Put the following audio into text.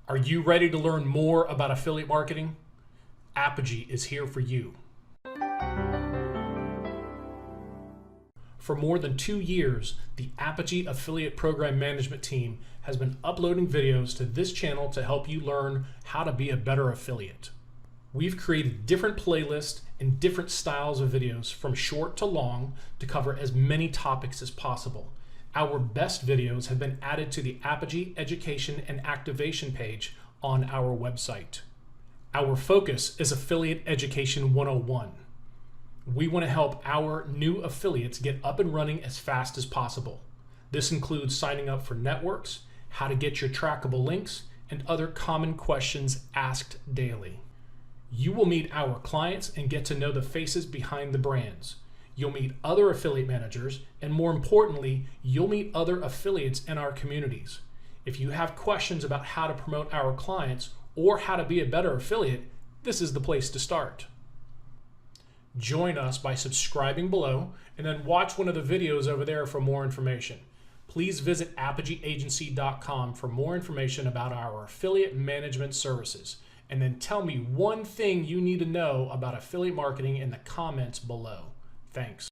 Are you ready to learn more about affiliate marketing? Apogee is here for you. For more than 2 years, the Apogee Affiliate Program Management team has been uploading videos to this channel to help you learn how to be a better affiliate. We've created different playlists and different styles of videos from short to long to cover as many topics as possible. Our best videos have been added to the Apogee Education and Activation page on our website. Our focus is Affiliate Education 101. We want to help our new affiliates get up and running as fast as possible. This includes signing up for networks, how to get your trackable links, and other common questions asked daily. You will meet our clients and get to know the faces behind the brands. You'll meet other affiliate managers, and more importantly, you'll meet other affiliates in our communities. If you have questions about how to promote our clients or how to be a better affiliate, this is the place to start. Join us by subscribing below and then watch one of the videos over there for more information. Please visit apogeeagency.com for more information about our affiliate management services. And then tell me one thing you need to know about affiliate marketing in the comments below. Thanks.